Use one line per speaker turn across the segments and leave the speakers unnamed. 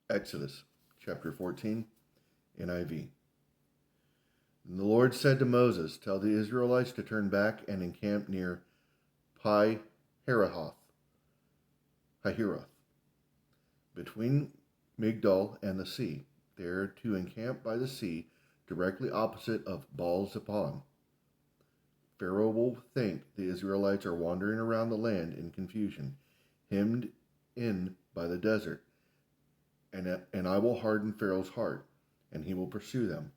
Exodus chapter 14, NIV. And the Lord said to Moses, "Tell the Israelites to turn back and encamp near Pi Hahiroth, between Migdol and the sea. They are to encamp by the sea, directly opposite of Baal-Zephon. Pharaoh will think the Israelites are wandering around the land in confusion, hemmed in by the desert, and I will harden Pharaoh's heart, and he will pursue them.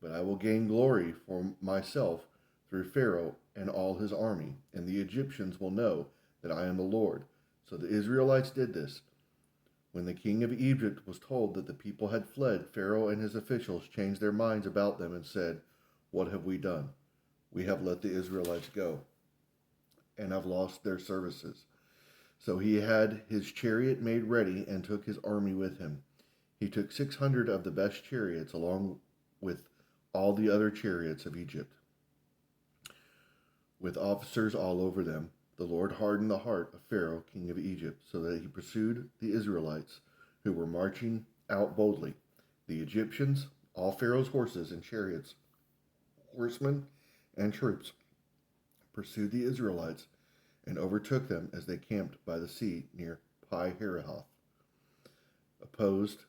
But I will gain glory for myself through Pharaoh and all his army, and the Egyptians will know that I am the Lord." So the Israelites did this. When the king of Egypt was told that the people had fled, Pharaoh and his officials changed their minds about them and said, "What have we done? We have let the Israelites go and have lost their services." So he had his chariot made ready and took his army with him. He took 600 of the best chariots along with all the other chariots of Egypt, with officers all over them. The Lord hardened the heart of Pharaoh, king of Egypt, so that he pursued the Israelites, who were marching out boldly. The Egyptians, all Pharaoh's horses and chariots, horsemen and troops, pursued the Israelites and overtook them as they camped by the sea near Pi Hahiroth, opposite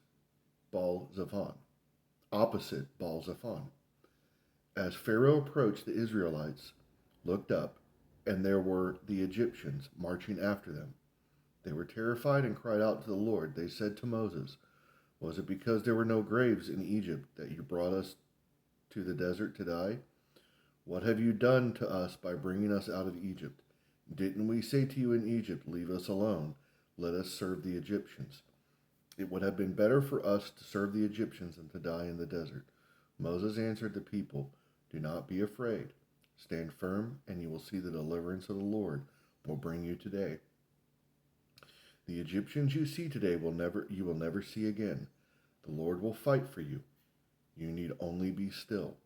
Baal-Zephon. As Pharaoh approached, the Israelites looked up, and there were the Egyptians marching after them. They were terrified and cried out to the Lord. They said to Moses, "Was it because there were no graves in Egypt that you brought us to the desert to die? What have you done to us by bringing us out of Egypt? Didn't we say to you in Egypt, 'Leave us alone, let us serve the Egyptians'? It would have been better for us to serve the Egyptians than to die in the desert." Moses answered the people, "Do not be afraid. Stand firm, and you will see the deliverance of the Lord will bring you today. The Egyptians you see today you will never see again. The Lord will fight for you. You need only be still."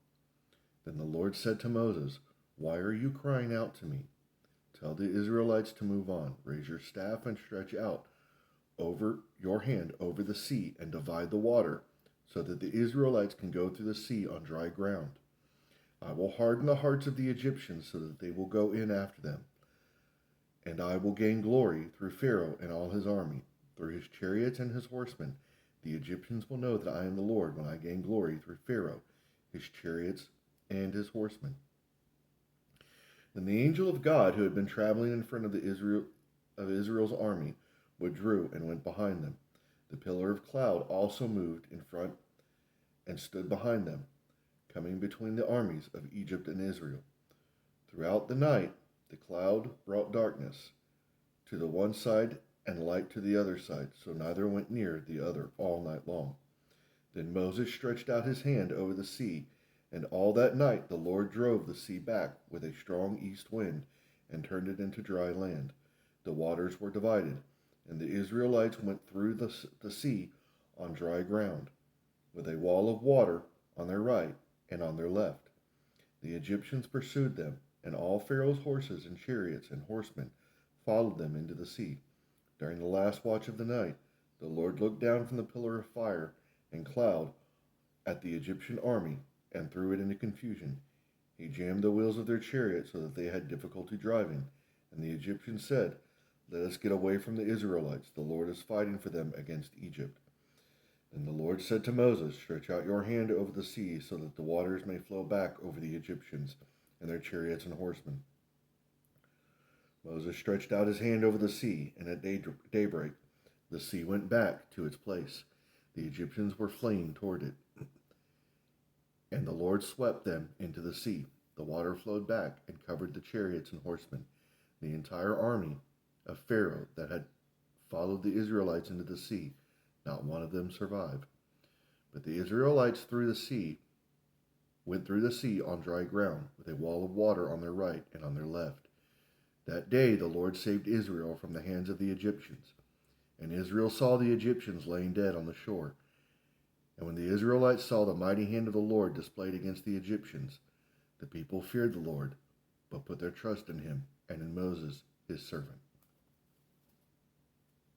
Then the Lord said to Moses, "Why are you crying out to me? Tell the Israelites to move on. Raise your staff and stretch out over your hand over the sea and divide the water, so that the Israelites can go through the sea on dry ground. I will harden the hearts of the Egyptians so that they will go in after them. And I will gain glory through Pharaoh and all his army, through his chariots and his horsemen. The Egyptians will know that I am the Lord when I gain glory through Pharaoh, his chariots, and his horsemen." And the angel of God, who had been traveling in front of Israel's army, withdrew and went behind them. The pillar of cloud also moved in front and stood behind them, coming between the armies of Egypt and Israel. Throughout the night, the cloud brought darkness to the one side and light to the other side, so neither went near the other all night long. Then Moses stretched out his hand over the sea, and all that night the Lord drove the sea back with a strong east wind and turned it into dry land. The waters were divided, and the Israelites went through the sea on dry ground, with a wall of water on their right and on their left. The Egyptians pursued them, and all Pharaoh's horses and chariots and horsemen followed them into the sea. During the last watch of the night, the Lord looked down from the pillar of fire and cloud at the Egyptian army and threw it into confusion. He jammed the wheels of their chariots so that they had difficulty driving, and the Egyptians said, "Let us get away from the Israelites. The Lord is fighting for them against Egypt." And the Lord said to Moses, "Stretch out your hand over the sea so that the waters may flow back over the Egyptians and their chariots and horsemen." Moses stretched out his hand over the sea, and at daybreak the sea went back to its place. The Egyptians were fleeing toward it, and the Lord swept them into the sea. The water flowed back and covered the chariots and horsemen. The entire army of Pharaoh that had followed the Israelites into the sea, not one of them survived. But the Israelites went through the sea on dry ground, with a wall of water on their right and on their left. That day the Lord saved Israel from the hands of the Egyptians. And Israel saw the Egyptians laying dead on the shore. And when the Israelites saw the mighty hand of the Lord displayed against the Egyptians, the people feared the Lord, but put their trust in him and in Moses, his servant.